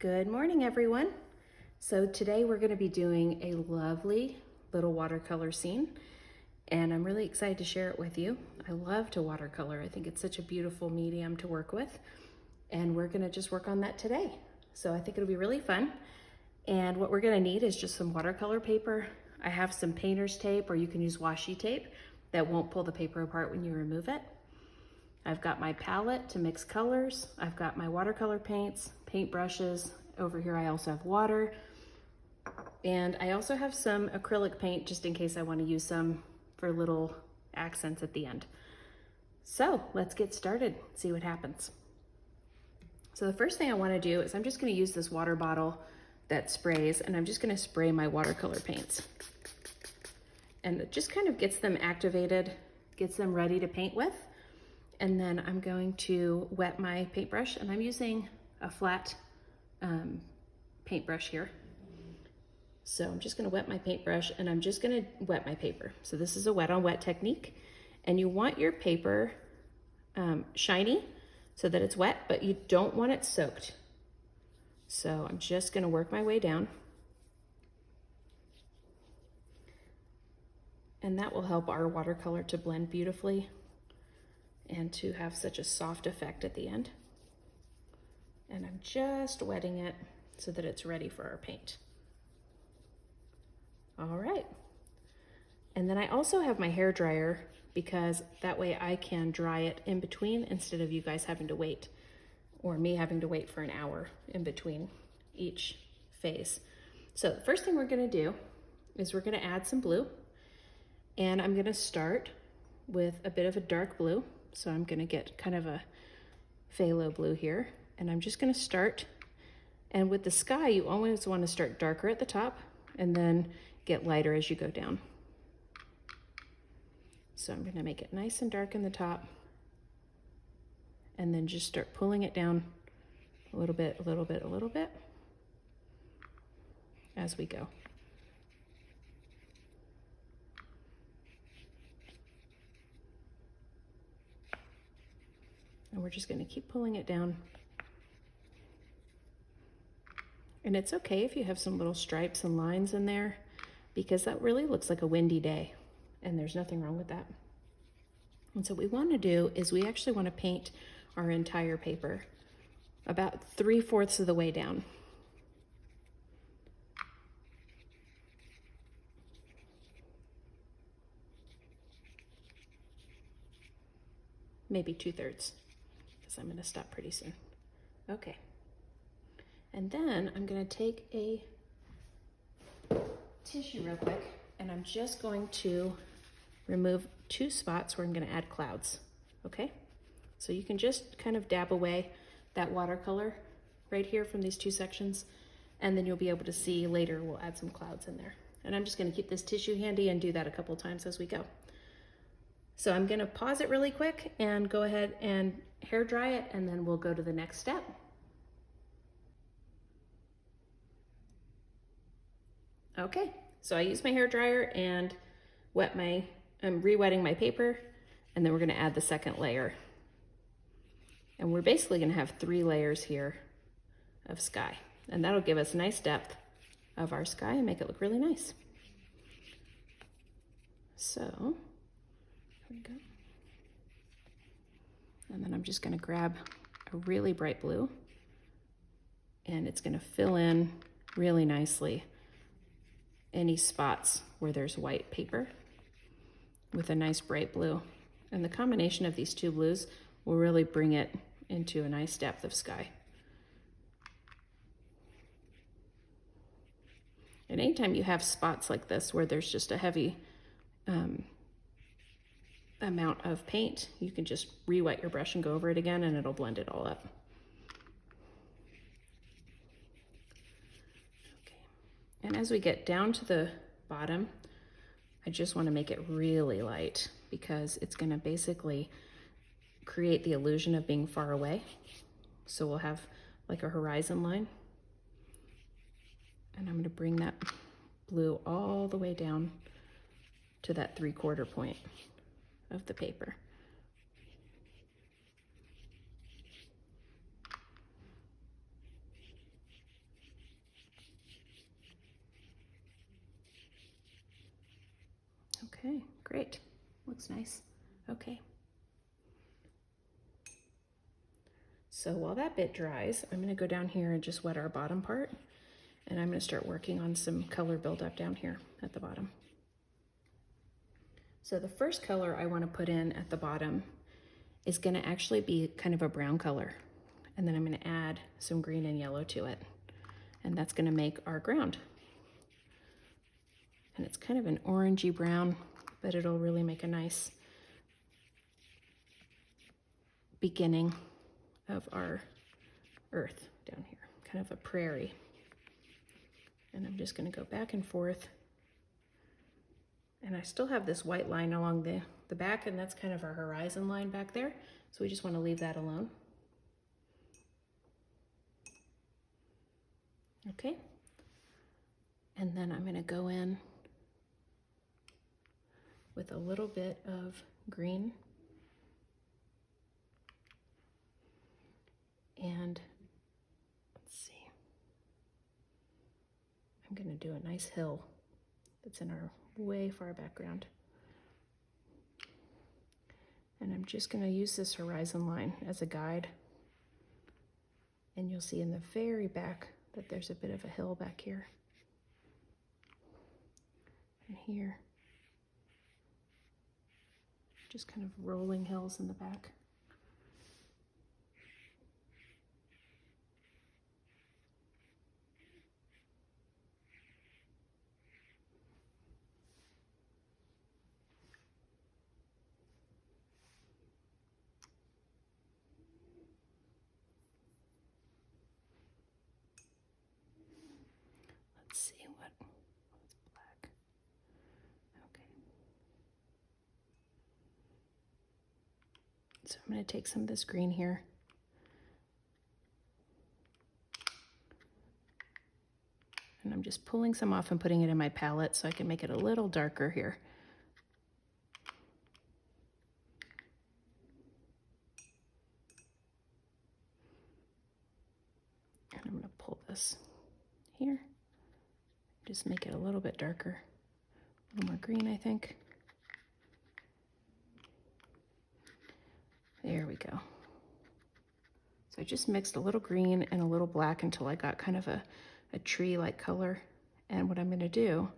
Good morning, everyone. So today we're going to be doing a lovely little watercolor scene, and I'm really excited to share it with you. I love to watercolor. I think it's such a beautiful medium to work with, and we're going to just work on that today. So I think it'll be really fun. And what we're going to need is just some watercolor paper. I have some painter's tape, or you can use washi tape that won't pull the paper apart when you remove it. I've got my palette to mix colors. I've got my watercolor paints, paint brushes. Over here I also have water. And I also have some acrylic paint just in case I want to use some for little accents at the end. So let's get started, see what happens. So the first thing I want to do is I'm just going to use this water bottle that sprays, and I'm just going to spray my watercolor paints. And it just kind of gets them activated, gets them ready to paint with. And then I'm going to wet my paintbrush, and I'm using a flat paintbrush here. So I'm just gonna wet my paintbrush, and I'm just gonna wet my paper. So this is a wet on wet technique, and you want your paper shiny so that it's wet, but you don't want it soaked. So I'm just gonna work my way down. And that will help our watercolor to blend beautifully and to have such a soft effect at the end. And I'm just wetting it so that it's ready for our paint. All right. And then I also have my hair dryer, because that way I can dry it in between instead of you guys having to wait, or me having to wait for an hour in between each phase. So the first thing we're gonna do is we're gonna add some blue, and I'm gonna start with a bit of a dark blue. So I'm gonna get kind of a phthalo blue here, and I'm just gonna start. And with the sky, you always wanna start darker at the top and then get lighter as you go down. So I'm gonna make it nice and dark in the top, and then just start pulling it down a little bit, a little bit, a little bit as we go. And we're just gonna keep pulling it down. And it's okay if you have some little stripes and lines in there, because that really looks like a windy day, and there's nothing wrong with that. And so what we wanna do is we actually wanna paint our entire paper about 3/4 of the way down. Maybe 2/3. I'm gonna stop pretty soon. Okay. And then I'm gonna take a tissue real quick, and I'm just going to remove 2 spots where I'm gonna add clouds, okay? So you can just kind of dab away that watercolor right here from these 2 sections, and then you'll be able to see later we'll add some clouds in there. And I'm just gonna keep this tissue handy and do that a couple times as we go. So I'm gonna pause it really quick and go ahead and hair dry it, and then we'll go to the next step. Okay, so I used my hair dryer and I'm re-wetting my paper, and then we're gonna add the second layer. And we're basically gonna have 3 layers here of sky, and that'll give us nice depth of our sky and make it look really nice. So, here we go. And then I'm just gonna grab a really bright blue, and it's gonna fill in really nicely any spots where there's white paper with a nice bright blue. And the combination of these 2 blues will really bring it into a nice depth of sky. And anytime you have spots like this where there's just a heavy amount of paint, you can just re-wet your brush and go over it again, and it'll blend it all up. Okay. And as we get down to the bottom, I just want to make it really light, because it's going to basically create the illusion of being far away. So we'll have like a horizon line, and I'm going to bring that blue all the way down to that 3/4 point of the paper. Okay, great. Looks nice. Okay. So while that bit dries, I'm gonna go down here and just wet our bottom part, and I'm gonna start working on some color buildup down here at the bottom. So the first color I wanna put in at the bottom is gonna actually be kind of a brown color. And then I'm gonna add some green and yellow to it. And that's gonna make our ground. And it's kind of an orangey brown, but it'll really make a nice beginning of our earth down here, kind of a prairie. And I'm just gonna go back and forth. And I still have this white line along the back, and that's kind of our horizon line back there. So we just wanna leave that alone. Okay. And then I'm gonna go in with a little bit of green. And let's see, I'm gonna do a nice hill that's in our way far background. And I'm just gonna use this horizon line as a guide. And you'll see in the very back that there's a bit of a hill back here. And here, just kind of rolling hills in the back. Let's see what's black. Okay. So I'm going to take some of this green here. And I'm just pulling some off and putting it in my palette so I can make it a little darker here. And I'm going to pull this here. Just make it a little bit darker. A little more green, I think. There we go. So I just mixed a little green and a little black until I got kind of a tree-like color. And what I'm gonna do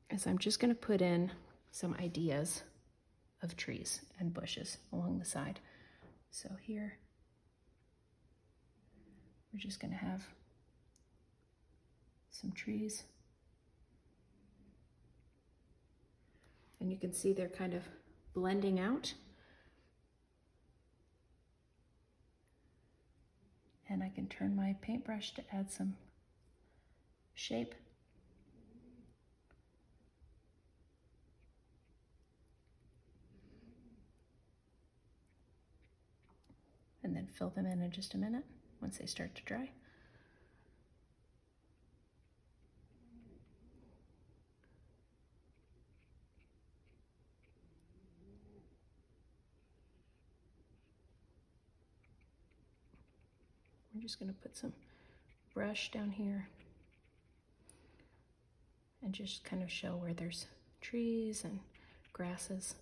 is I'm just gonna put in some ideas of trees and bushes along the side. So here, we're just gonna have some trees. And you can see they're kind of blending out. And I can turn my paintbrush to add some shape. And then fill them in just a minute once they start to dry. We're just going to put some brush down here and just kind of show where there's trees and grasses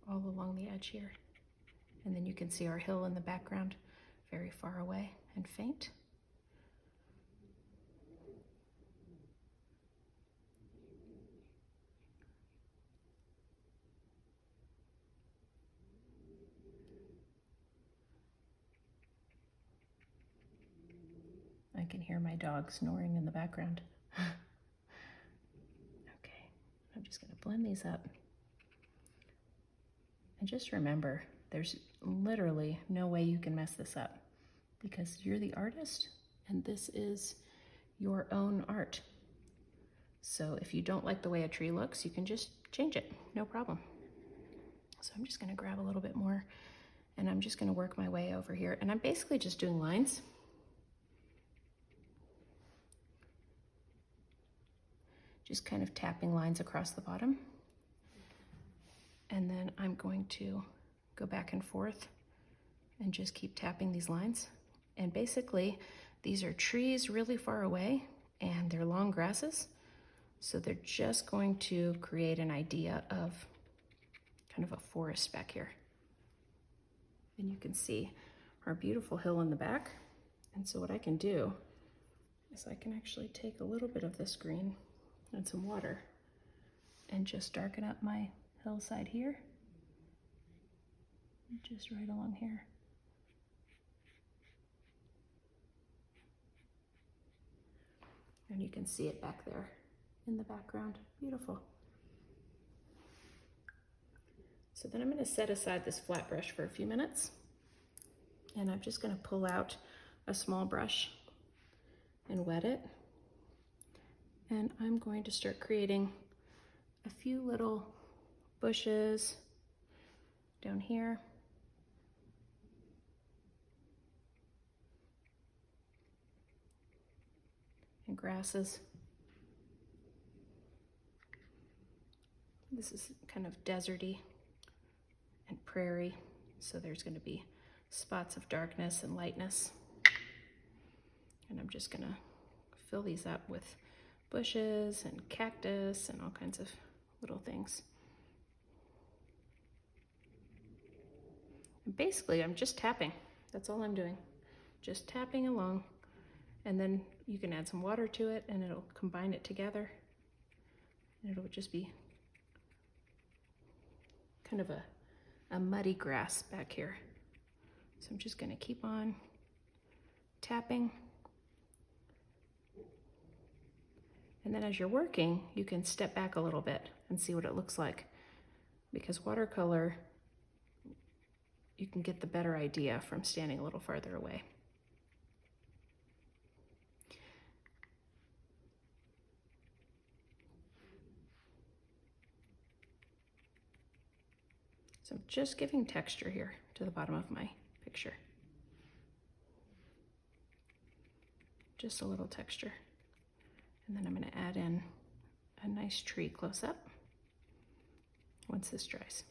all along the edge here. And then you can see our hill in the background, very far away and faint. I can hear my dog snoring in the background. Okay, I'm just going to blend these up. And just remember, there's literally no way you can mess this up because you're the artist and this is your own art. So if you don't like the way a tree looks, you can just change it, no problem. So I'm just going to grab a little bit more and I'm just going to work my way over here. And I'm basically just doing lines. Just kind of tapping lines across the bottom. And then I'm going to go back and forth and just keep tapping these lines. And basically, these are trees really far away and they're long grasses. So they're just going to create an idea of kind of a forest back here. And you can see our beautiful hill in the back. And so what I can do is I can actually take a little bit of this green and some water and just darken up my hillside here. Just right along here. And you can see it back there in the background. Beautiful. So then I'm going to set aside this flat brush for a few minutes. And I'm just going to pull out a small brush and wet it. And I'm going to start creating a few little bushes down here. And grasses. This is kind of deserty and prairie, so there's going to be spots of darkness and lightness. And I'm just going to fill these up with bushes and cactus and all kinds of little things. And basically, I'm just tapping. That's all I'm doing. Just tapping along. And then you can add some water to it and it'll combine it together. And it'll just be kind of a muddy grass back here. So I'm just gonna keep on tapping. And then as you're working, you can step back a little bit and see what it looks like. Because watercolor, you can get the better idea from standing a little farther away. So I'm just giving texture here to the bottom of my picture. Just a little texture. And then I'm going to add in a nice tree close up once this dries.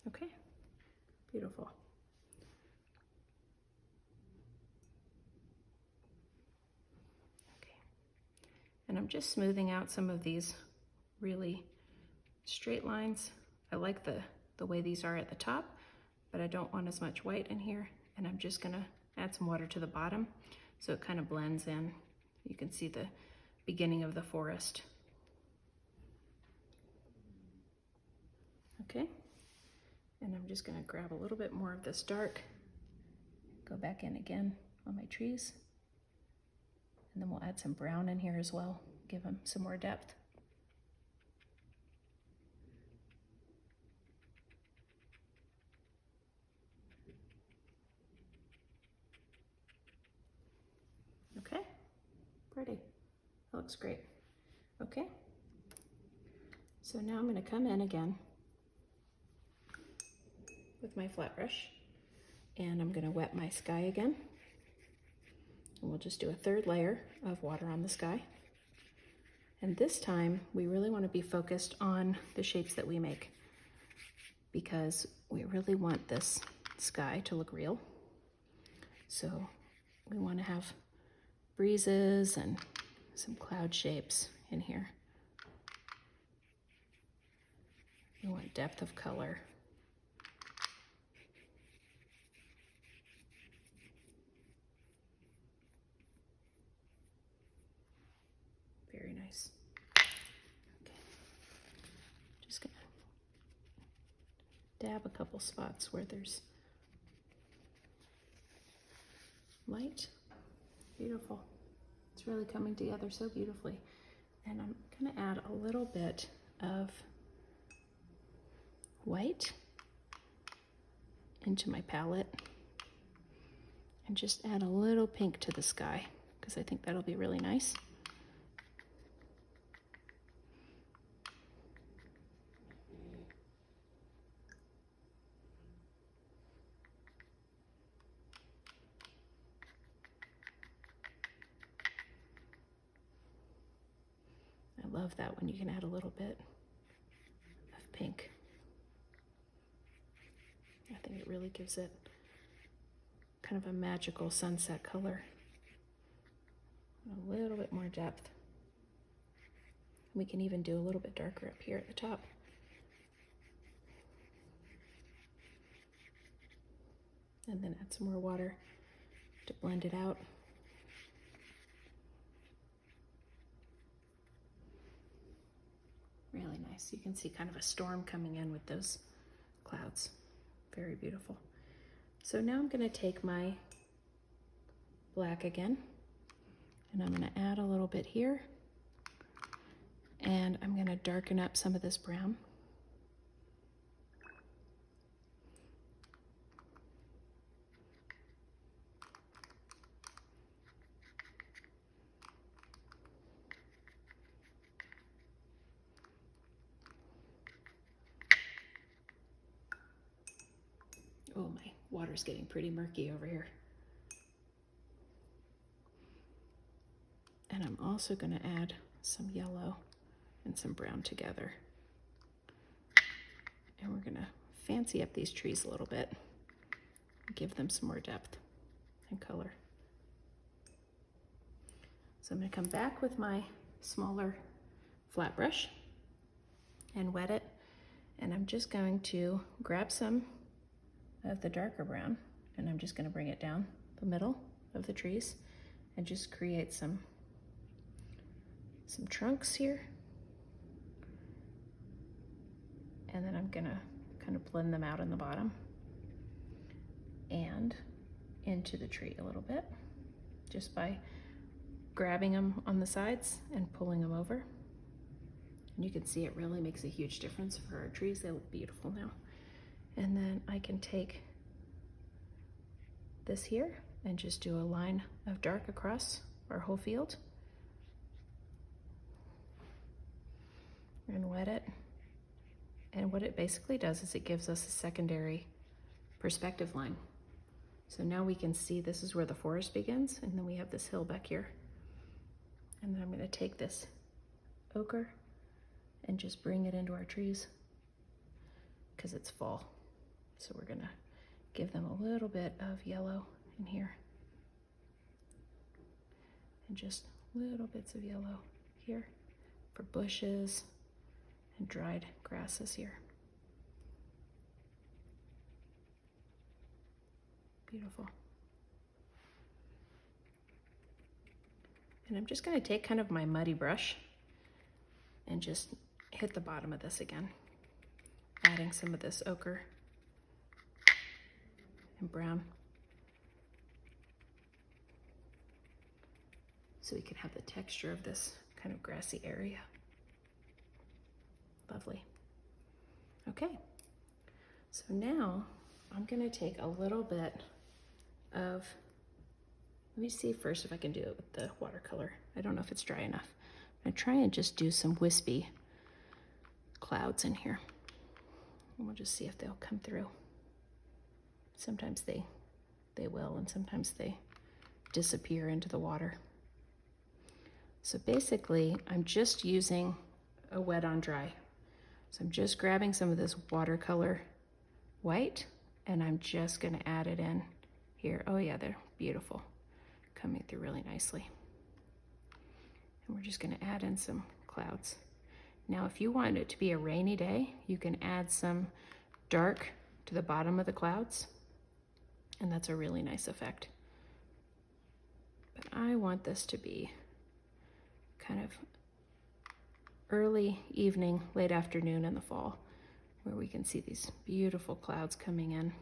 Okay, beautiful. Okay, and I'm just smoothing out some of these really straight lines. I like the way these are at the top, but I don't want as much white in here. And I'm just gonna add some water to the bottom so it kind of blends in. You can see the beginning of the forest. Okay, and I'm just gonna grab a little bit more of this dark, go back in again on my trees, and then we'll add some brown in here as well, give them some more depth. Okay, pretty. That looks great. Okay, so now I'm going to come in again with my flat brush, and I'm going to wet my sky again. And we'll just do a third layer of water on the sky. And this time, we really want to be focused on the shapes that we make, because we really want this sky to look real. So we want to have breezes and some cloud shapes in here. We want depth of color. Very nice. Okay. Just gonna dab a couple spots where there's light. Beautiful. It's really coming together so beautifully. And I'm gonna add a little bit of white into my palette and just add a little pink to the sky, because I think that'll be really nice. I love that when you can add a little bit of pink. I think it really gives it kind of a magical sunset color. A little bit more depth. We can even do a little bit darker up here at the top. And then add some more water to blend it out. Really nice. You can see kind of a storm coming in with those clouds. Very beautiful. So now I'm going to take my black again, and I'm going to add a little bit here, and I'm going to darken up some of this brown. Oh, my water's getting pretty murky over here. And I'm also going to add some yellow and some brown together. And we're going to fancy up these trees a little bit, give them some more depth and color. So I'm going to come back with my smaller flat brush and wet it. And I'm just going to grab some of the darker brown, and I'm just going to bring it down the middle of the trees and just create some trunks here. And then I'm going to kind of blend them out in the bottom and into the tree a little bit, just by grabbing them on the sides and pulling them over. And you can see it really makes a huge difference for our trees. They look beautiful now. And then I can take this here and just do a line of dark across our whole field and wet it. And what it basically does is it gives us a secondary perspective line. So now we can see this is where the forest begins, and then we have this hill back here. And then I'm going to take this ochre and just bring it into our trees because it's fall. So we're going to give them a little bit of yellow in here. And just little bits of yellow here for bushes and dried grasses here. Beautiful. And I'm just going to take kind of my muddy brush and just hit the bottom of this again, adding some of this ochre and brown so we can have the texture of this kind of grassy area. Lovely. Okay, so now I'm going to take a little bit of, let me see first if I can do it with the watercolor. I don't know if it's dry enough. I'm going to try and just do some wispy clouds in here. And we'll just see if they'll come through. Sometimes they will, and sometimes they disappear into the water. So basically, I'm just using a wet on dry. So I'm just grabbing some of this watercolor white, and I'm just going to add it in here. Oh yeah, they're beautiful. Coming through really nicely. And we're just going to add in some clouds. Now, if you want it to be a rainy day, you can add some dark to the bottom of the clouds, and that's a really nice effect. But I want this to be kind of early evening, late afternoon in the fall, where we can see these beautiful clouds coming in.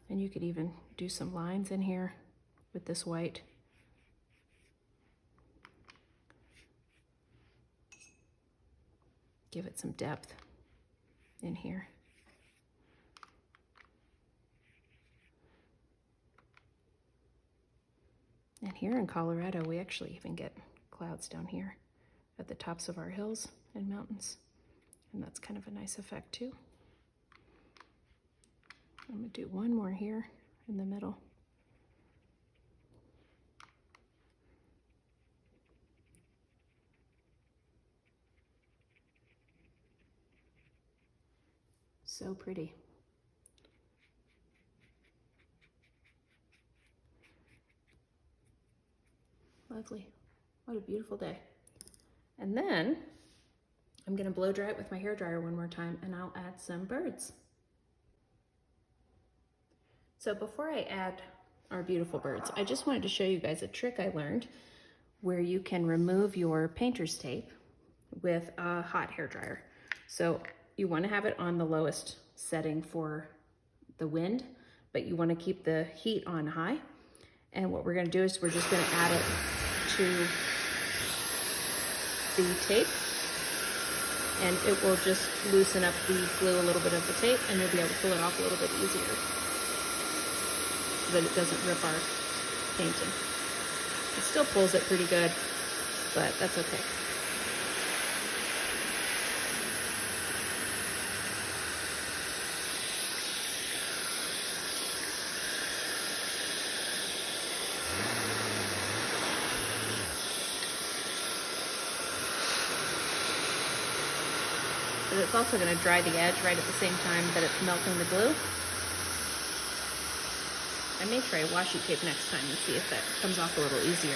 And you could even do some lines in here with this white. Give it some depth in here. And here in Colorado, we actually even get clouds down here at the tops of our hills and mountains. And that's kind of a nice effect too. I'm going to do one more here in the middle. So pretty. lovely. What a beautiful day. And then I'm gonna blow dry it with my hair dryer one more time, and I'll add some birds. So before I add our beautiful birds, I just wanted to show you guys a trick I learned where you can remove your painter's tape with a hot hair dryer. So you want to have it on the lowest setting for the wind, but you want to keep the heat on high. And what we're going to do is we're just going to add it to the tape, and it will just loosen up the glue a little bit of the tape, and you'll be able to pull it off a little bit easier so that it doesn't rip our painting. It still pulls it pretty good, but that's okay. But it's also going to dry the edge right at the same time that it's melting the glue. I may try washi tape next time and see if that comes off a little easier.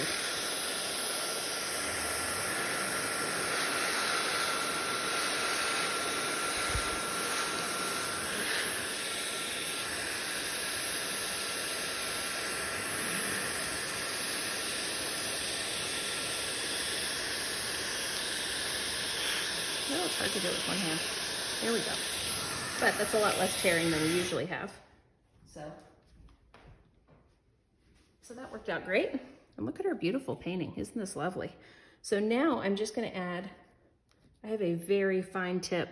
No, it's hard to do it with one hand. There we go. But that's a lot less tearing than we usually have. So that worked out great. And look at our beautiful painting. Isn't this lovely? So now I'm just going to add, I have a very fine tip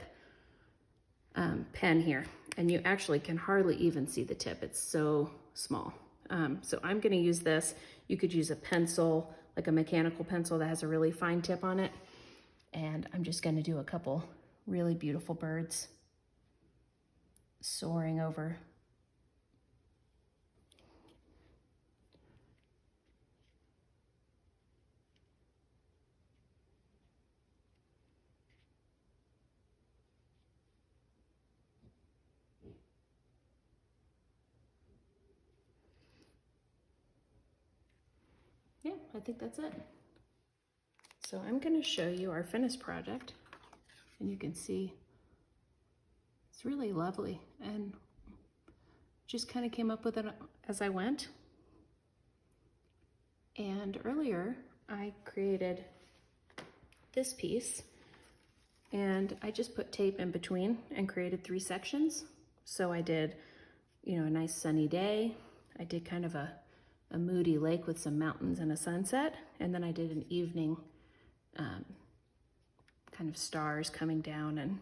pen here, and you actually can hardly even see the tip. It's so small. So I'm going to use this. You could use a pencil, like a mechanical pencil that has a really fine tip on it. And I'm just going to do a couple really beautiful birds soaring over. Yeah, I think that's it. So I'm going to show you our finished project, and you can see it's really lovely, and just kind of came up with it as I went. And earlier I created this piece, and I just put tape in between and created 3 sections. So I did, a nice sunny day. I did kind of a moody lake with some mountains and a sunset, and then I did an evening kind of stars coming down, and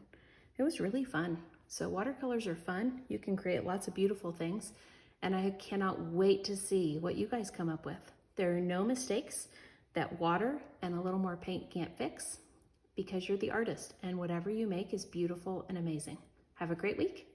it was really fun. So watercolors are fun. You can create lots of beautiful things, and I cannot wait to see what you guys come up with. There are no mistakes that water and a little more paint can't fix, because you're the artist, and whatever you make is beautiful and amazing. Have a great week.